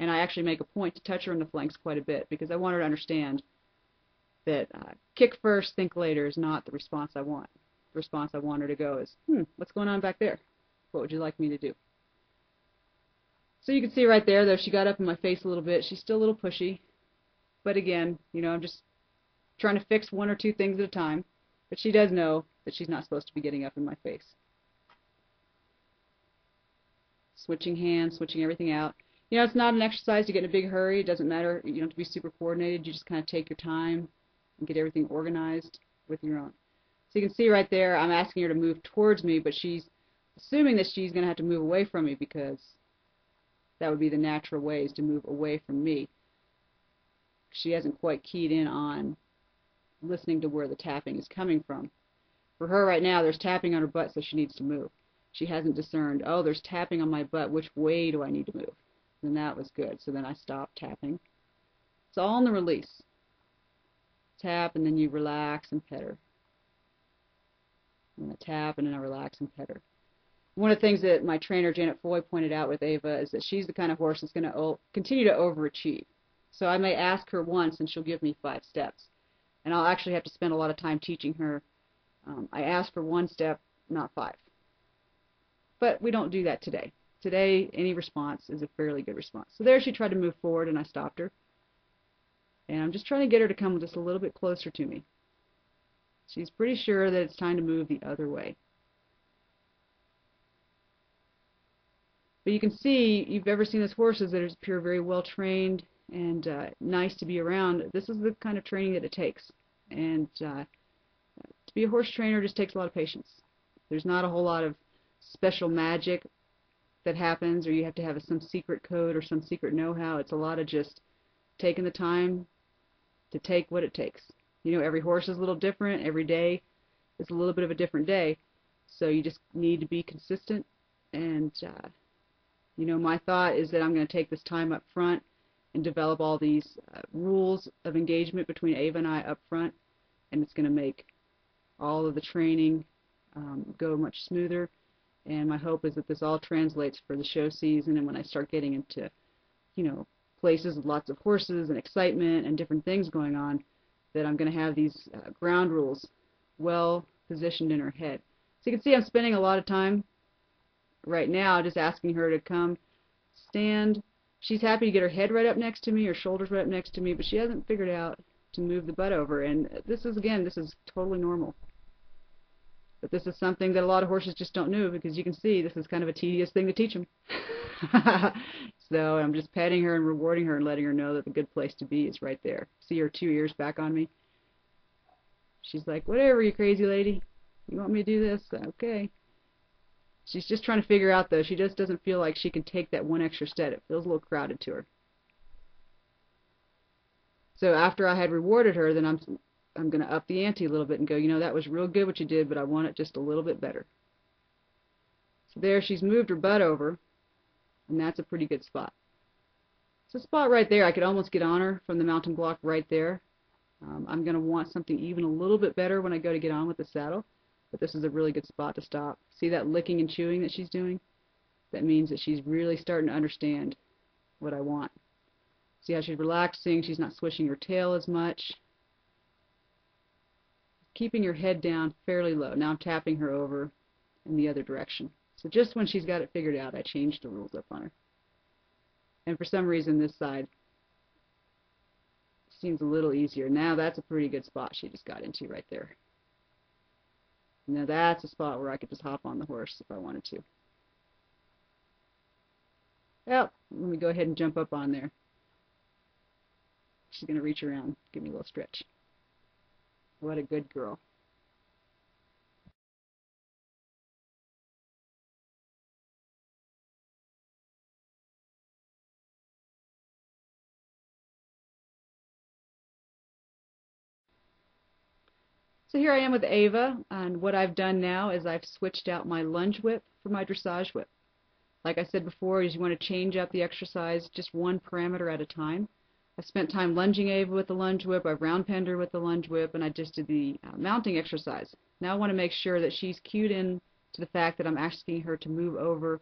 And I actually make a point to touch her in the flanks quite a bit because I want her to understand that kick first, think later is not the response I want. The response I want her to go is, what's going on back there? What would you like me to do? So you can see right there, though she got up in my face a little bit, she's still a little pushy. But again, I'm just trying to fix one or two things at a time. But she does know that she's not supposed to be getting up in my face. Switching hands, switching everything out. It's not an exercise to get in a big hurry. It doesn't matter. You don't have to be super coordinated. You just kind of take your time and get everything organized with your own. So you can see right there, I'm asking her to move towards me, but she's assuming that she's going to have to move away from me because that would be the natural way, is to move away from me. She hasn't quite keyed in on listening to where the tapping is coming from. For her right now, there's tapping on her butt, so she needs to move. She hasn't discerned, oh, there's tapping on my butt, which way do I need to move? And that was good. So then I stopped tapping. It's all in the release. Tap, and then you relax and pet her. And I tap, and then I relax and pet her. One of the things that my trainer, Janet Foy, pointed out with Ava is that she's the kind of horse that's going to continue to overachieve. So I may ask her once, and she'll give me 5 steps. And I'll actually have to spend a lot of time teaching her. I asked for 1 step, not 5. But we don't do that today. Today, any response is a fairly good response. So there she tried to move forward, and I stopped her. And I'm just trying to get her to come just a little bit closer to me. She's pretty sure that it's time to move the other way. But you can see, you've ever seen those horses that appear very well trained and nice to be around. This is the kind of training that it takes. And to be a horse trainer just takes a lot of patience. There's not a whole lot of special magic that happens, or you have to have some secret code or some secret know-how. It's a lot of just taking the time to take what it takes. Every horse is a little different. Every day is a little bit of a different day. So you just need to be consistent. And, my thought is that I'm going to take this time up front and develop all these rules of engagement between Ava and I up front. And it's going to make all of the training go much smoother. And my hope is that this all translates for the show season, and when I start getting into, places with lots of horses and excitement and different things going on, that I'm going to have these ground rules well positioned in her head. So you can see I'm spending a lot of time right now just asking her to come, stand. She's happy to get her head right up next to me, her shoulders right up next to me, but she hasn't figured out to move the butt over. And this is totally normal. But this is something that a lot of horses just don't know, because you can see this is kind of a tedious thing to teach them. So I'm just petting her and rewarding her and letting her know that the good place to be is right there. See her 2 ears back on me? She's like, whatever, you crazy lady. You want me to do this? Okay. She's just trying to figure out, though. She just doesn't feel like she can take that one extra step. It feels a little crowded to her. So after I had rewarded her, then I'm going to up the ante a little bit and go, that was real good what you did, but I want it just a little bit better. So there, she's moved her butt over, and that's a pretty good spot. It's a spot right there. I could almost get on her from the mounting block right there. I'm going to want something even a little bit better when I go to get on with the saddle, but this is a really good spot to stop. See that licking and chewing that she's doing? That means that she's really starting to understand what I want. See how she's relaxing? She's not swishing her tail as much. Keeping her head down fairly low. Now I'm tapping her over in the other direction. So just when she's got it figured out, I changed the rules up on her. And for some reason this side seems a little easier. Now that's a pretty good spot she just got into right there. Now that's a spot where I could just hop on the horse if I wanted to. Well, let me go ahead and jump up on there. She's going to reach around, give me a little stretch. What a good girl. So here I am with Ava, and what I've done now is I've switched out my lunge whip for my dressage whip. Like I said before, is you want to change up the exercise just one parameter at a time. I spent time lunging Ava with the lunge whip, I've round penned her with the lunge whip, and I just did the mounting exercise. Now I want to make sure that she's cued in to the fact that I'm asking her to move over,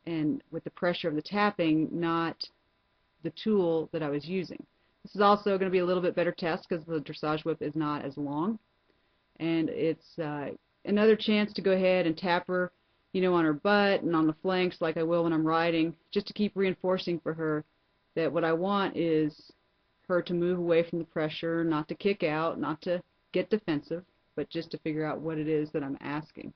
and with the pressure of the tapping, not the tool that I was using. This is also going to be a little bit better test because the dressage whip is not as long, and it's another chance to go ahead and tap her, you know, on her butt and on the flanks like I will when I'm riding, just to keep reinforcing for her that what I want is her to move away from the pressure, not to kick out, not to get defensive, but just to figure out what it is that I'm asking.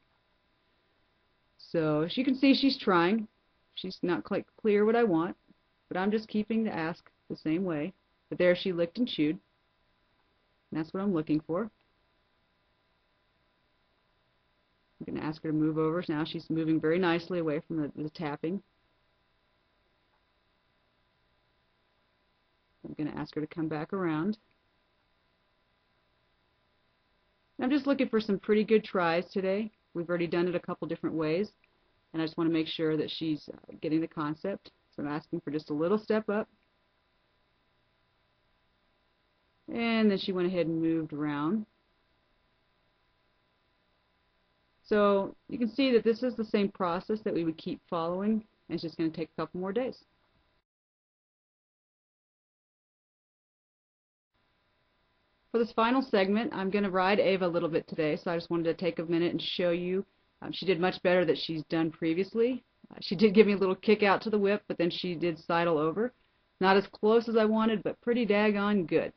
So as you can see, she's trying. She's not quite clear what I want, but I'm just keeping the ask the same way. But there she licked and chewed, and that's what I'm looking for. I'm going to ask her to move over. Now she's moving very nicely away from the tapping. I'm going to ask her to come back around. I'm just looking for some pretty good tries today. We've already done it a couple different ways, and I just want to make sure that she's getting the concept. So I'm asking for just a little step up. And then she went ahead and moved around. So you can see that this is the same process that we would keep following, and it's just going to take a couple more days. For this final segment, I'm going to ride Ava a little bit today, so I just wanted to take a minute and show you. She did much better than she's done previously. She did give me a little kick out to the whip, but then she did sidle over. Not as close as I wanted, but pretty daggone good.